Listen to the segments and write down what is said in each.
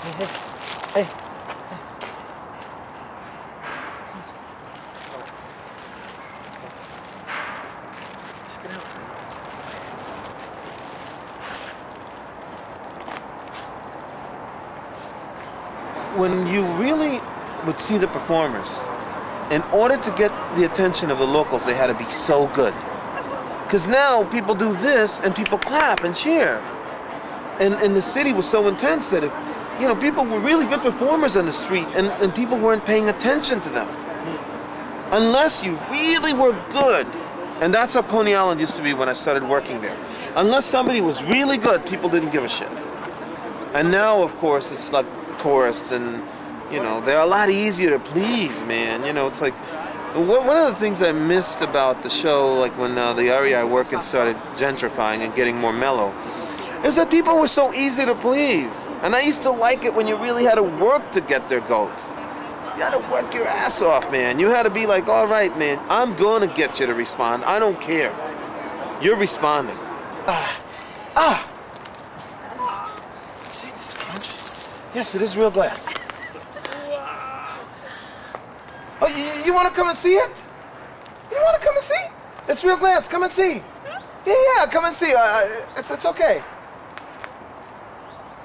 Hey. Just get out. When you really would see the performers, in order to get the attention of the locals, they had to be so good. Because now people do this and people clap and cheer. And the city was so intense that if, you know, people were really good performers on the street and people weren't paying attention to them. Unless you really were good. And that's how Coney Island used to be when I started working there. Unless somebody was really good, people didn't give a shit. And now, of course, it's like tourists and, you know, they're a lot easier to please, man. You know, it's like, one of the things I missed about the show, like when the area I work in started gentrifying and getting more mellow, is that people were so easy to please. And I used to like it when you really had to work to get their goat. You had to work your ass off, man. You had to be like, all right, man, I'm going to get you to respond. I don't care. You're responding. See, this is French? Yes, it is real glass. Oh, you want to come and see it? You want to come and see? It's real glass. Come and see. Yeah, come and see. It's okay.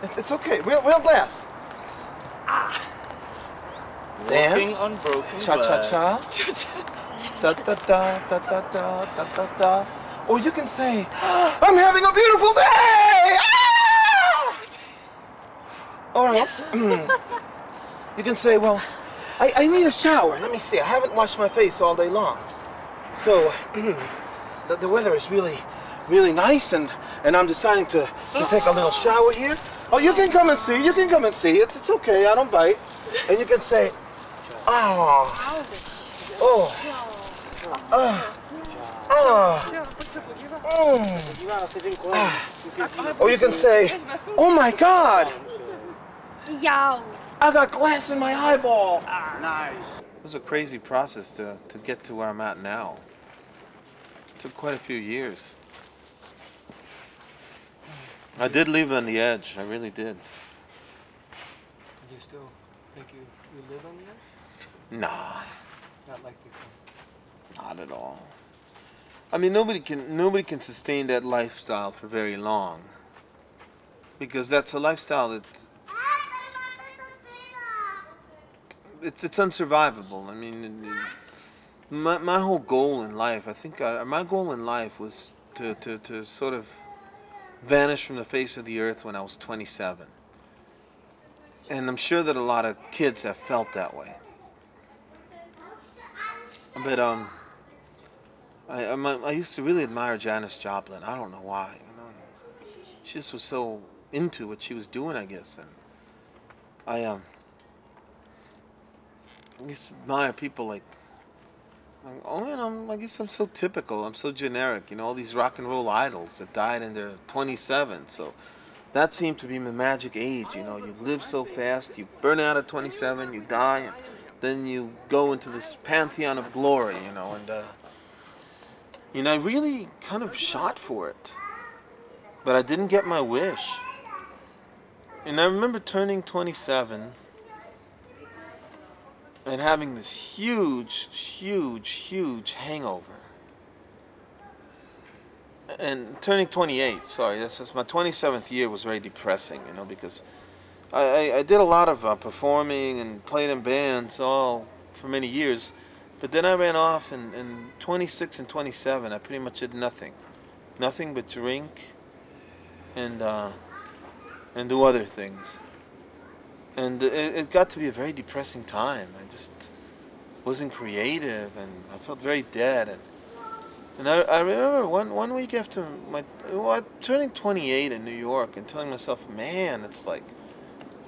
It's okay. Real glass. Walking Dance. on broken Cha cha cha. Da da da da da da da da da. Or you can say, I'm having a beautiful day. Or else, you can say, well, I need a shower. Let me see. I haven't washed my face all day long. So the weather is really nice, and I'm deciding to take a little shower here. Oh, you can come and see. You can come and see. It's okay. I don't bite. And you can say, oh, Or you can say, oh my God, I got glass in my eyeball. Nice. It was a crazy process to get to where I'm at now. It took quite a few years. I did leave on the edge. I really did. Do you still think you live on the edge? Nah. Not like before. Not at all. I mean, nobody can sustain that lifestyle for very long, because that's a lifestyle that it's unsurvivable. I mean, my whole goal in life, I think, my goal in life was to sort of vanish from the face of the earth when I was 27, and I'm sure that a lot of kids have felt that way. But I used to really admire Janis Joplin. I don't know why. You know, she just was so into what she was doing, I guess. And I used to admire people like oh, you know, I guess I'm so typical. I'm so generic. You know, all these rock and roll idols that died in their 27. So that seemed to be my magic age. You know, you live so fast, you burn out at 27, you die, and then you go into this pantheon of glory. You know, and I really kind of shot for it, but I didn't get my wish. And I remember turning 27 and having this huge hangover. And turning 28, sorry, this is my 27th year, was very depressing, you know, because I did a lot of performing and played in bands all for many years, but then I ran off, and 26 and 27, I pretty much did nothing but drink and do other things. And it got to be a very depressing time. I just wasn't creative, and I felt very dead. And I remember one week after turning 28 in New York and telling myself, man, it's like,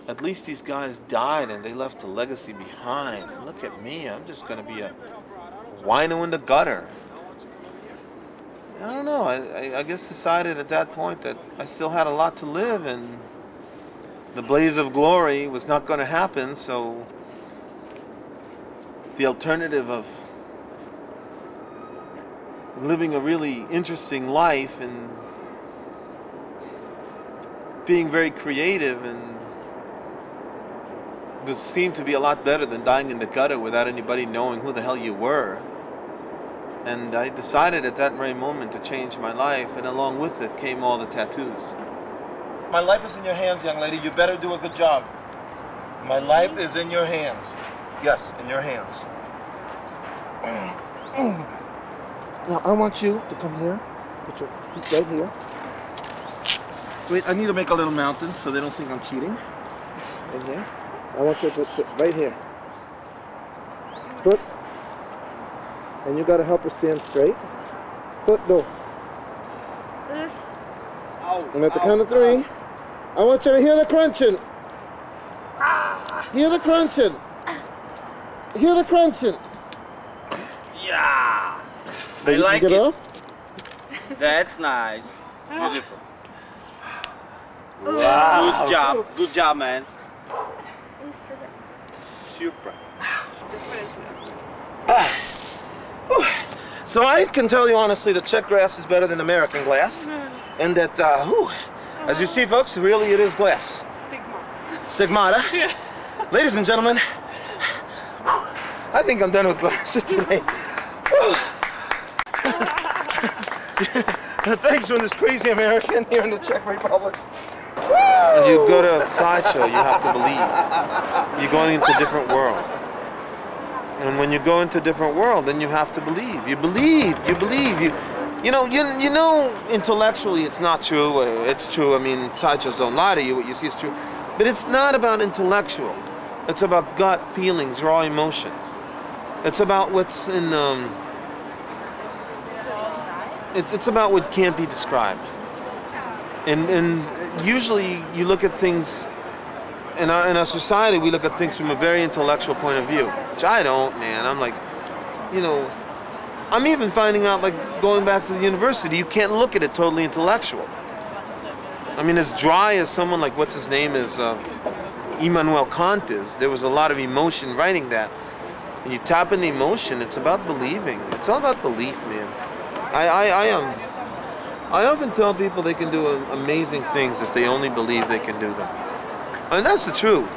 at least these guys died and they left a legacy behind. And look at me, I'm just going to be a wino in the gutter. I don't know, I guess decided at that point that I still had a lot to live, and the blaze of glory was not going to happen, so the alternative of living a really interesting life and being very creative and seemed to be a lot better than dying in the gutter without anybody knowing who the hell you were. And I decided at that very moment to change my life, and along with it came all the tattoos. My life is in your hands, young lady. You better do a good job. My life is in your hands. Yes, in your hands. Now, I want you to come here. Put your feet right here. Wait, I need to make a little mountain so they don't think I'm cheating. Right here. I want you to sit right here. Put. And you gotta help her stand straight. Put, no. And at the count of 3, I want you to hear the crunching. Hear the crunching. Hear the crunching. Yeah. I like it. Up? That's nice. Beautiful. Wow. Good job. Good job, man. Super. So I can tell you honestly that Czech glass is better than American glass. And that, as you see, folks, really it is glass. Stigmata. Yeah. Ladies and gentlemen, I think I'm done with glass for today. Thanks for this crazy American here in the Czech Republic. When you go to a sideshow, you have to believe. You're going into a different world. And when you go into a different world, then you have to believe. You believe. You believe. You know, intellectually it's not true. It's true. I mean, sideshows don't lie to you. What you see is true. But it's not about intellectual. It's about gut feelings, raw emotions. It's about what's in. It's about what can't be described. And usually you look at things. In our society, we look at things from a very intellectual point of view, which I don't, man. I'm like, you know, I'm even finding out, like, going back to the university, you can't look at it totally intellectual. I mean, as dry as someone like, what's his name is, Immanuel Kant is, there was a lot of emotion writing that. When you tap into emotion, it's about believing. It's all about belief, man. I often tell people they can do amazing things if they only believe they can do them. And that's the truth.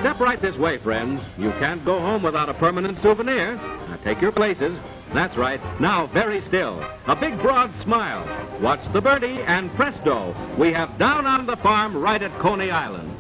Step right this way, friends. You can't go home without a permanent souvenir. Now take your places. That's right. Now very still. A big broad smile. Watch the birdie and presto, we have Down on the Farm right at Coney Island.